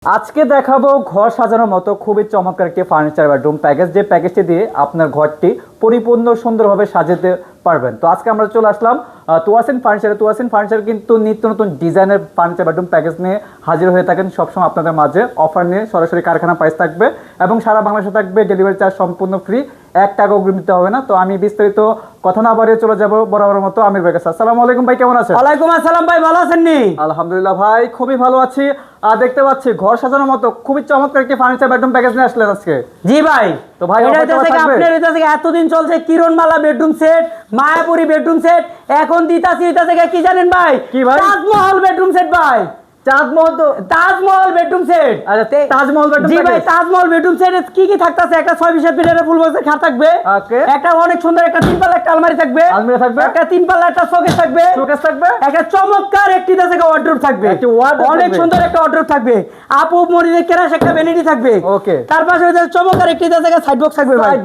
আজকে দেখাবো ঘর সাজানোর মতো খুবই চমৎকার একটি ফার্নিচার বেডরুম প্যাকেজ, যে প্যাকেজটি দিয়ে আপনার ঘরটি পরিপূর্ণ সুন্দরভাবে সাজাতে পারবেন। তো আজকে আমরা চলে আসলাম তোয়াসিন ফার্নিচার কিন্তু নিত্য নতুন ডিজাইনের ফার্নিচার বেডরুম প্যাকেজ নিয়ে হাজির হয়ে থাকেন সবসময় আপনাদের মাঝে। অফার নিয়ে সরাসরি কারখানা প্রাইস থাকবে এবং সারা বাংলাদেশে থাকবে ডেলিভারি চার্জ সম্পূর্ণ ফ্রি, 1 টাকা অগ্রিম দিতে হবে না। তো আমি বিস্তারিত কথা না বাড়িয়ে চলে যাব বরাবর মতো আমির ভাই কাছে। আসসালামু আলাইকুম ভাই, কেমন আছেন? ওয়ালাইকুম আসসালাম ভাই, ভালো আছেন নি? আলহামদুলিল্লাহ ভাই, খুবই ভালো আছি। দেখতে পাচ্ছি ঘর সাজানোর মতো খুবই চমৎকার একটি ফার্নিচার বেডরুম প্যাকেজ নিয়ে আসলেন আজকে। জি ভাই, তো ভাই এটা আপনার এতদিন চলছে Kiranmala bedroom set, Mayapuri bedroom set, এখন দিতাছি এটা থেকে কি জানেন ভাই? কি ভাই? তাজমহল বেডরুম সেট ভাই। Taj Mahal bedroom set. আচ্ছা, তাজমহল বেডরুম। জি ভাই, তাজমহল বেডরুম সেট কি কি থাকতেছে? একটা 6 ফিটের ফুল বক্সের খাট থাকবে, একটা অনেক সুন্দর একটা 3 পাল্লা একটা আলমারি থাকবে, একটা 3 পাল্লা একটা শোকেস থাকবে, একটা চমৎকার একটি থেকে ওয়ার্ডরোব থাকবে, অনেক সুন্দর একটা ওয়ার্ডরোব থাকবে, আপু মরিদের কেরাস একটা ভ্যানিটি থাকবে। ওকে, তার পাশে চমৎকার একটি থেকে সাইড বক্স থাকবে ভাই,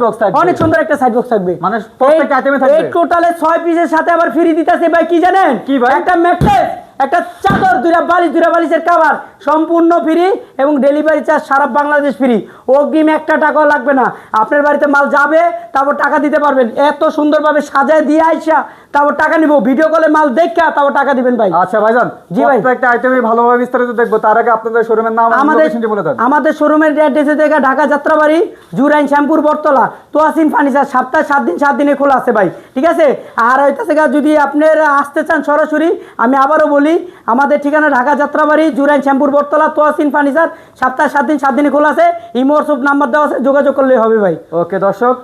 অনেক সুন্দর একটা সাইড বক্স থাকবে। মানে প্রত্যেকটা আইটেমে থাকবে। এই টোটালে 6 পিসের সাথে আবার ফ্রি দিতেছে ভাই, কি জানেন? কি ভাই? একটা ম্যাট্রেস, একটা চাদর, দুইটা বালিশের কভার সম্পূর্ণ ফ্রি এবং ডেলিভারি চার্জ সারা বাংলাদেশ ফ্রি। অগ্রিম 1 টাকাও লাগবে না। আপনার বাড়িতে মাল যাবে, তারপর টাকা দিতে পারবেন। এত সুন্দরভাবে সাজায় দিয়ে আইসা তারপর টাকা নিব, ভিডিও কলে মাল দেখা তারপর টাকা দিবেন ভাই। আচ্ছা ভাইজান, জি ভাই, প্রত্যেকটা আইটেমে ভালোভাবে বিস্তারিত দেখবো। তার আগে আপনাদের শোরুমের নাম এবং লোকেশনটি বলে দেন। আমাদের শোরুমের অ্যাড্রেস থেকে ঢাকা যাত্রাবাড়ি, জুরাইন, শ্যামপুর, বটতলা, তোয়াসিন ফার্নিচার। সপ্তাহে 7 দিনে খোলা আছে ভাই, ঠিক আছে? আর হইতেছে যদি আপনারা আসতে চান সরাসরি, আমি আবারও বলি, আমাদের ঠিকানা ঢাকা যাত্রাবাড়ি, জুরাইন, শ্যামপুর, বটতলা, তোয়াসিন ফার্নিচার। সপ্তাহে 7 দিনে খোলা আছে। ইমো হোয়াটসঅ্যাপ নাম্বার দেওয়া আছে, যোগাযোগ করলেই হবে ভাই। ওকে দর্শক,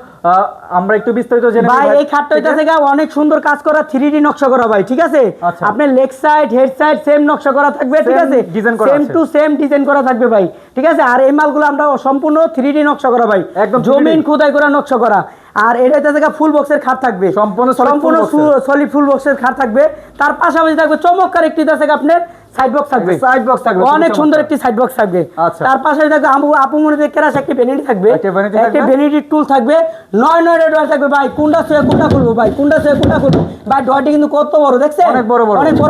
আমরা একটু বিস্তারিত জেনে ভাই এই খাটটা হইতাছে অনেক সুন্দর কাজ করা, 3D নকশা করা ভাই, ঠিক আছে? আচ্ছা, আপনার leg side head side same নকশা করা থাকবে, ঠিক আছে? সেম টু সেম ডিজাইন করা থাকবে ভাই, ঠিক আছে? আর এই মালগুলো আমরা সম্পূর্ণ 3D নকশা করা ভাই, একদম জমিন খোদাই করা নকশা করা। আর এটা হইতাছে ফুল বক্সের খাট থাকবে, সম্পূর্ণ সলিড ফুল বক্সের খাট থাকবে। তার পাশাপাশি থাকবে চমৎকার একটি আপনার সাইড বক্স থাকবে, অনেক সুন্দর একটি সাইড বক্স থাকবে। তার পাশে থাকবে আপু মনিদের কেরাস একটি ভ্যানিটি থাকবে, একটা ভ্যানিটি টুল থাকবে, 9 ডয়ার থাকবে ভাই। কোনটা ছুঁয়ে কোনটা খুলবো ভাই, কোনটা ছুঁয়ে কোনটা খুলবো ভাই? ডয়ারটি কিন্তু কত বড় দেখছেন, অনেক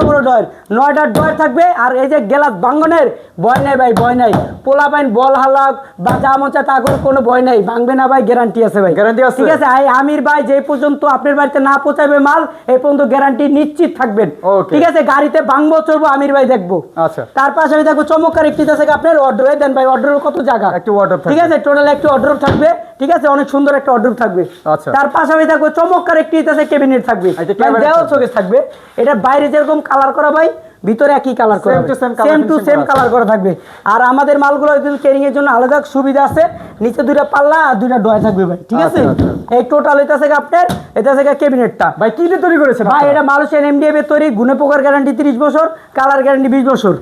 বড় ডয়ার, 9টা ডয়ার থাকবে। আর এই যে গ্লাস ভাঙনের ভয় নাই ভাই, ভয় নাই। পোলা পাইন বল হালাক বা যা মঞ্চা তা কোনো ভয় নাই, ভাঙবে না ভাই, গ্যারান্টি আছে ভাই, গ্যারান্টি আছে, ঠিক আছে? আমির ভাই যে পর্যন্ত আপনার বাড়িতে না পৌঁছাবে মাল, এই পর্যন্ত গ্যারান্টি নিশ্চিত থাকবেন, ঠিক আছে? গাড়িতে ভাঙবো চড়বো আমির ভাই দেখবো। আচ্ছা, তার পাশে আমি দেখবো চমৎকার একটি আছে আপনার ওয়ার্ডরোব। দেন ভাই, ওয়ার্ডরোব কত জায়গা, একটি ওয়ার্ডরোব, ঠিক আছে? টোটাল একটি ওয়ার্ডরোব থাকবে, ঠিক আছে? অনেক সুন্দর একটা ওয়ার্ডরোব থাকবে। আচ্ছা, তার পাশে আমি দেখবো চমৎকার একটি আছে ক্যাবিনেট থাকবে, দেওয়াল শোকেস থাকবে। এটা বাইরে যেরকম কালার করা ভাই, ভিতরে একই কালার করা, সেম টু সেম কালার করা থাকবে। আর আমাদের মালগুলো ক্যারিং এর জন্য আলাদা সুবিধা আছে, নিচে 2টা পাল্লা আর 2টা ডয়ার থাকবে ভাই, ঠিক আছে? এই টোটাল এটা থেকে আপনার এটা থেকে ক্যাবিনেটটা ভাই কি দিয়ে তৈরি করেছেন ভাই? এটা মালয়েশিয়ান এমডিএফ এর তৈরি, গুণে পোকার গ্যারান্টি 30 বছর, কালার গ্যারান্টি 20 বছর।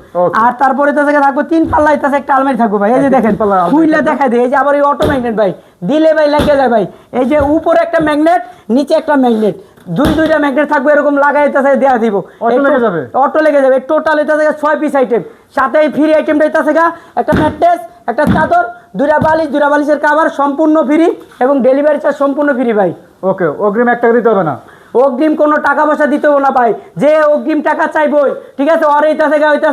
আর তারপরে এটা থেকে থাকবে 3 পাল্লা, এটা একটা আলমারি থাকবে ভাই। এই যে দেখেন খুইলা দেখাই দেয়, এই যে আবার এই অটো ম্যাগনেট ভাই, দিলে ভাই লেগে যায় ভাই। এই যে উপরে একটা ম্যাগনেট, নিচে একটা ম্যাগনেট, দুইটা ম্যাগনেট থাকবে, এরকম লাগাইতেছে দেয়া দিব, অটো লেগে যাবে। টোটাল এটা থেকে 6 পিস আইটেম, সাথে এই ফ্রি আইটেমটা এটা থেকে একটা ম্যাট্রেস, একটা চাদর, 2টা বালিশের কভার সম্পূর্ণ ফ্রি এবং ডেলিভারি চার্জ সম্পূর্ণ ফ্রি ভাই। ওকে, অগ্রিম 1 টাকা দিতে হবে না, অগ্রিম কোনো টাকা পয়সা দিতে হবে না ভাই। যে অগ্রিম টাকা চাইবই, ঠিক আছে? আর ওইটা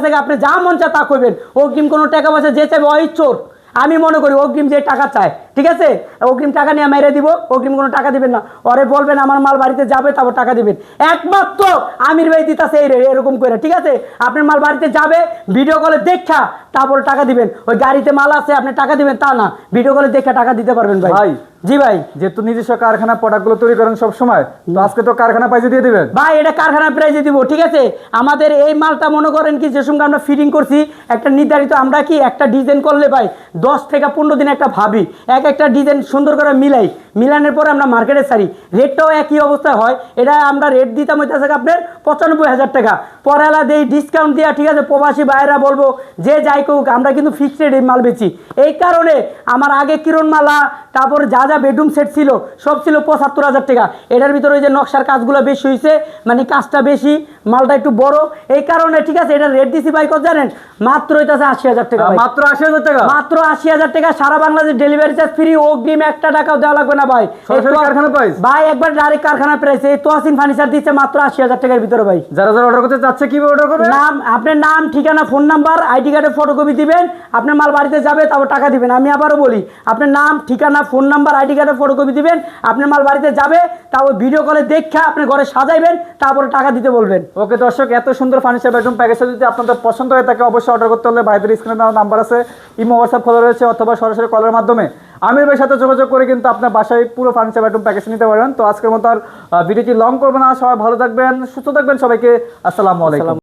থেকে আপনি যা মন চা তা করবেন, অগ্রিম কোনো টাকা পয়সা যে চাইবে ওই চোর। আমি মনে করি অগ্রিম যে টাকা চায়, ঠিক আছে, অগ্রিম টাকা নিয়ে মেরে দিব, অগ্রিম কোনো টাকা দিবেন না। ওরে বলবেন আমার মাল বাড়িতে যাবে, তারপর টাকা দিবেন। একমাত্র আমির ভাই দিতেছে এরকম করে, ঠিক আছে? আপনার মাল বাড়িতে যাবে, ভিডিও কলে দেখা তারপর টাকা দিবেন। ওই গাড়িতে মাল আছে আপনি টাকা দিবেন তা না, ভিডিও কলে দেখা টাকা দিতে পারবেন ভাই। জি ভাই, যেহেতু নিজস্ব কারখানা প্রোডাক্টগুলো তৈরি করেন সব সময়, তো আজকে তো কারখানা প্রাইজে দিয়ে দিবেন ভাই। এটা কারখানা প্রাইজে দিব, ঠিক আছে? আমাদের এই মালটা মনে করেন কি, যে সঙ্গে আমরা ফিটিং করছি একটা নির্ধারিত, আমরা কি একটা ডিজাইন করলে ভাই 10 থেকে 15 দিন একটা ভাবি, একটা ডিজাইন সুন্দর করে মিলানোর পরে আমরা মার্কেটে ছাড়ি, রেটটাও একই অবস্থায় হয়। এটা আমরা রেট দিতাম হইতেছে আপনার 95,000 টাকা, পরে আলাদা এই ডিসকাউন্ট দেওয়া, ঠিক আছে? প্রবাসী ভাইরা বলবো যে যাই হোক, আমরা কিন্তু ফিক্সড রেট মাল বেচি। এই কারণে আমার আগে কিরণমালা, তারপর যা বেডরুম সেট ছিল সব ছিল 75,000 টাকা। এটার ভিতরে ওই যে নকশার কাজগুলো বেশি হয়েছে, মানে কাজটা বেশি, মালটা একটু বড়, এই কারণে, ঠিক আছে? এটা রেট দিছি ভাই কত জানেন? মাত্র হইতাছে 80,000 টাকা, মাত্র 80,000 টাকা, মাত্র 80,000 টাকা। সারা বাংলাদেশ ডেলিভারি চার্জ ফ্রি, অগ্রিম 1 টাকাও দেওয়া লাগবে না ভাই। কারখানা প্রাইস ভাই, একবার ডাইরেক্ট কারখানা প্রাইস। এই তোয়াসিন ফার্নিচার দিচ্ছে মাত্র 80,000 টাকার ভিতরে ভাই। যারা অর্ডার করতে চাচ্ছেন চাচ্ছে কিভাবে অর্ডার করবে? নাম, আপনার নাম, ঠিকানা, ফোন নাম্বার, আইডি কার্ডের ফটোকপি দিবেন, আপনার মাল বাড়িতে যাবে, তারপর টাকা দিবেন। আমি আবারও বলি, আপনার নাম, ঠিকানা, ফোন নাম্বার, আইডি কার্ডের ফটোকপি দিবেন, আপনার মাল বাড়িতে যাবে, তারপর ভিডিও কলে দেখা আপনার ঘরে সাজাইবেন, তারপরে টাকা দিতে বলবেন। ওকে দর্শক, এত সুন্দর ফার্নিচার বেডরুম প্যাকেজটা যদি আপনাদের পছন্দ হয়ে থাকে অবশ্যই অর্ডার করতে হলে ভাইদের স্ক্রিনে দেওয়া নাম্বার আছে, ইমো হোয়াটসঅ্যাপ খোলা রয়েছে, অথবা সরাসরি কলের মাধ্যমে আমির ভাইয়ের সাথে যোগাযোগ করে কিন্তু আপনার বাসায় পুরো ফার্নিচার বেডরুম প্যাকেজ নিতে পারেন। তো আজকের মতো আর ভিডিওটি লং করবো না, সবাই ভালো থাকবেন, সুস্থ থাকবেন, সবাইকে আসসালামু আলাইকুম।